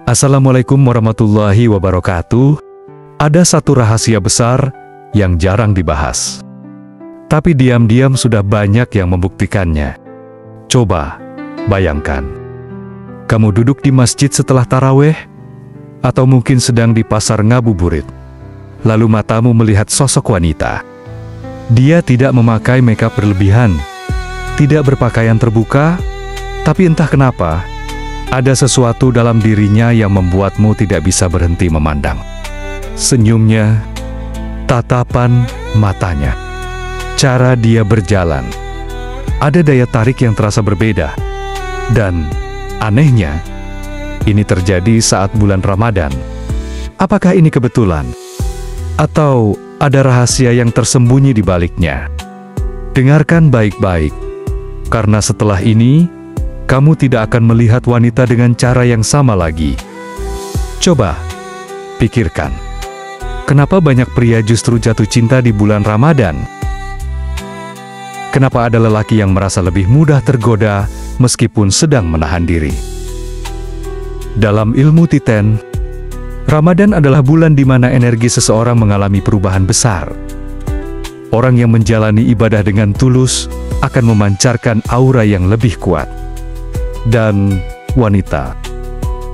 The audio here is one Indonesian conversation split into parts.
Assalamualaikum warahmatullahi wabarakatuh. Ada satu rahasia besar yang jarang dibahas, tapi diam-diam sudah banyak yang membuktikannya. Coba bayangkan, kamu duduk di masjid setelah taraweh, atau mungkin sedang di pasar ngabuburit. Lalu matamu melihat sosok wanita. Dia tidak memakai makeup berlebihan, tidak berpakaian terbuka, tapi entah kenapa, ada sesuatu dalam dirinya yang membuatmu tidak bisa berhenti memandang. Senyumnya, tatapan matanya, cara dia berjalan. Ada daya tarik yang terasa berbeda. Dan anehnya, ini terjadi saat bulan Ramadan. Apakah ini kebetulan? Atau ada rahasia yang tersembunyi di baliknya? Dengarkan baik-baik, karena setelah ini, kamu tidak akan melihat wanita dengan cara yang sama lagi. Coba pikirkan, kenapa banyak pria justru jatuh cinta di bulan Ramadan? Kenapa ada lelaki yang merasa lebih mudah tergoda meskipun sedang menahan diri? Dalam ilmu Titen, Ramadan adalah bulan di mana energi seseorang mengalami perubahan besar. Orang yang menjalani ibadah dengan tulus akan memancarkan aura yang lebih kuat. Dan wanita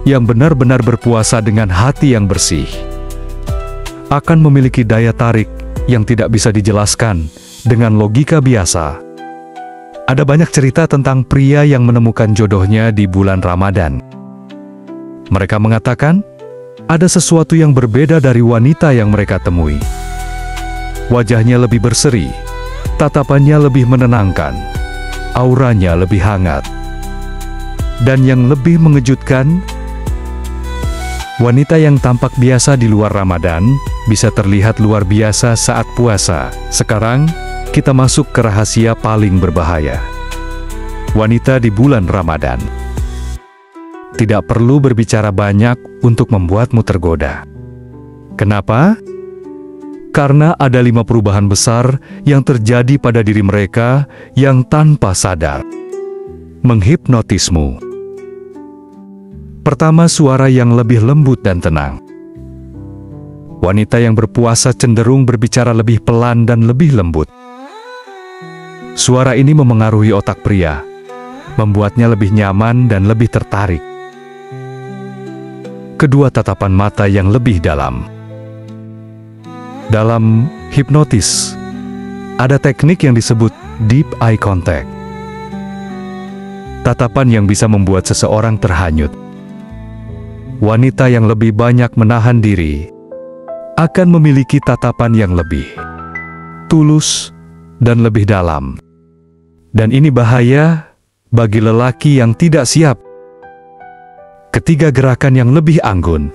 yang benar-benar berpuasa dengan hati yang bersih akan memiliki daya tarik yang tidak bisa dijelaskan dengan logika biasa. Ada banyak cerita tentang pria yang menemukan jodohnya di bulan Ramadan. Mereka mengatakan, ada sesuatu yang berbeda dari wanita yang mereka temui. Wajahnya lebih berseri, tatapannya lebih menenangkan, auranya lebih hangat. Dan yang lebih mengejutkan, wanita yang tampak biasa di luar Ramadan bisa terlihat luar biasa saat puasa. Sekarang, kita masuk ke rahasia paling berbahaya. Wanita di bulan Ramadan. Tidak perlu berbicara banyak untuk membuatmu tergoda. Kenapa? Karena ada 5 perubahan besar yang terjadi pada diri mereka yang tanpa sadar menghipnotismu. Pertama, suara yang lebih lembut dan tenang. Wanita yang berpuasa cenderung berbicara lebih pelan dan lebih lembut. Suara ini memengaruhi otak pria, membuatnya lebih nyaman dan lebih tertarik. Kedua, tatapan mata yang lebih dalam. Dalam hipnotis, ada teknik yang disebut deep eye contact. Tatapan yang bisa membuat seseorang terhanyut. Wanita yang lebih banyak menahan diri akan memiliki tatapan yang lebih tulus dan lebih dalam. Dan ini bahaya bagi lelaki yang tidak siap. Ketiga, gerakan yang lebih anggun.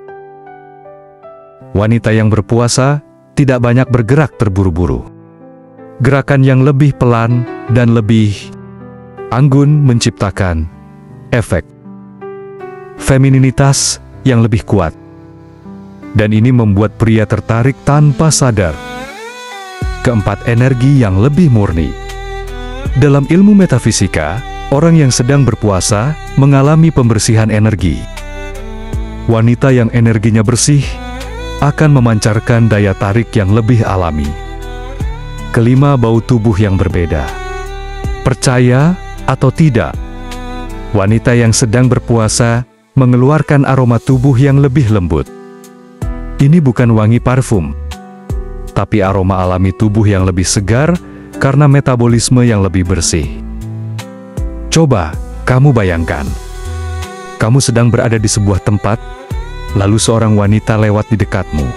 Wanita yang berpuasa tidak banyak bergerak terburu-buru. Gerakan yang lebih pelan dan lebih anggun menciptakan efek femininitas yang lebih kuat. Dan ini membuat pria tertarik tanpa sadar. Keempat, energi yang lebih murni. Dalam ilmu metafisika, orang yang sedang berpuasa mengalami pembersihan energi. Wanita yang energinya bersih akan memancarkan daya tarik yang lebih alami. Kelima, bau tubuh yang berbeda. Percaya atau tidak, wanita yang sedang berpuasa mengeluarkan aroma tubuh yang lebih lembut. Ini bukan wangi parfum, tapi aroma alami tubuh yang lebih segar karena metabolisme yang lebih bersih. Coba kamu bayangkan, kamu sedang berada di sebuah tempat, lalu seorang wanita lewat di dekatmu.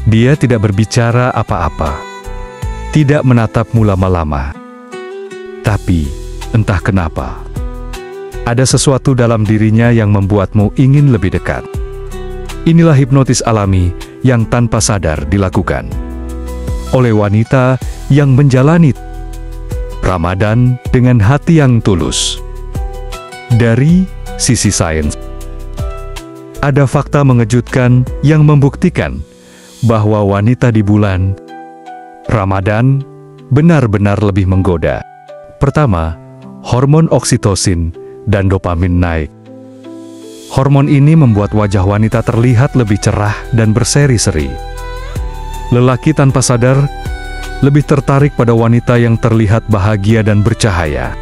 Dia tidak berbicara apa-apa, tidak menatapmu lama-lama. Tapi, entah kenapa, ada sesuatu dalam dirinya yang membuatmu ingin lebih dekat. Inilah hipnotis alami yang tanpa sadar dilakukan oleh wanita yang menjalani Ramadan dengan hati yang tulus. Dari sisi sains, ada fakta mengejutkan yang membuktikan bahwa wanita di bulan Ramadan benar-benar lebih menggoda. Pertama, hormon oksitosin dan dopamin naik. Hormon ini membuat wajah wanita terlihat lebih cerah dan berseri-seri. Lelaki tanpa sadar lebih tertarik pada wanita yang terlihat bahagia dan bercahaya.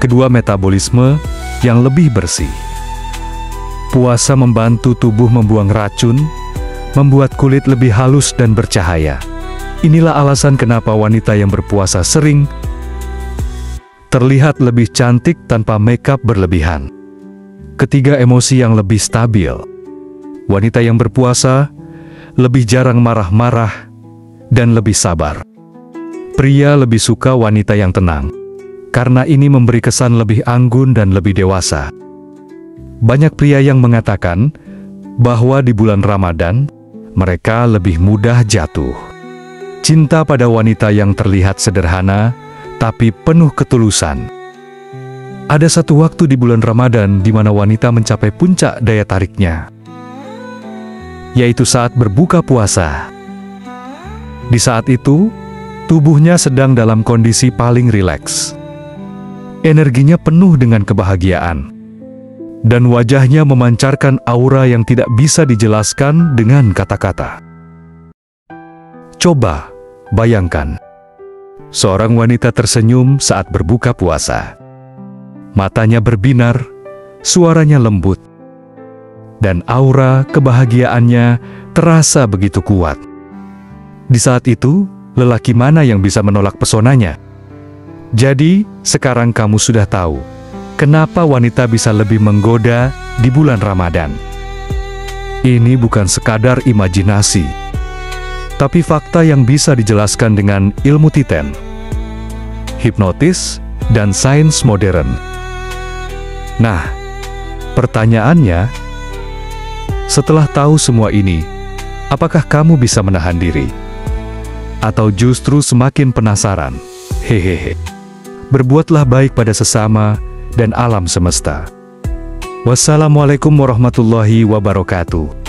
Kedua, metabolisme yang lebih bersih. Puasa membantu tubuh membuang racun, membuat kulit lebih halus dan bercahaya. Inilah alasan kenapa wanita yang berpuasa sering terlihat lebih cantik tanpa makeup berlebihan. Ketiga, emosi yang lebih stabil. Wanita yang berpuasa lebih jarang marah-marah dan lebih sabar. Pria lebih suka wanita yang tenang, karena ini memberi kesan lebih anggun dan lebih dewasa. Banyak pria yang mengatakan bahwa di bulan Ramadan, mereka lebih mudah jatuh cinta pada wanita yang terlihat sederhana, tapi penuh ketulusan. Ada satu waktu di bulan Ramadan di mana wanita mencapai puncak daya tariknya, yaitu saat berbuka puasa. Di saat itu, tubuhnya sedang dalam kondisi paling rileks. Energinya penuh dengan kebahagiaan, dan wajahnya memancarkan aura yang tidak bisa dijelaskan dengan kata-kata. Coba bayangkan, seorang wanita tersenyum saat berbuka puasa. Matanya berbinar, suaranya lembut, dan aura kebahagiaannya terasa begitu kuat. Di saat itu, lelaki mana yang bisa menolak pesonanya? Jadi, sekarang kamu sudah tahu kenapa wanita bisa lebih menggoda di bulan Ramadan. Ini bukan sekadar imajinasi, tapi fakta yang bisa dijelaskan dengan ilmu titen, hipnotis, dan sains modern. Nah, pertanyaannya, setelah tahu semua ini, apakah kamu bisa menahan diri? Atau justru semakin penasaran? Hehehe. Berbuatlah baik pada sesama dan alam semesta. Wassalamualaikum warahmatullahi wabarakatuh.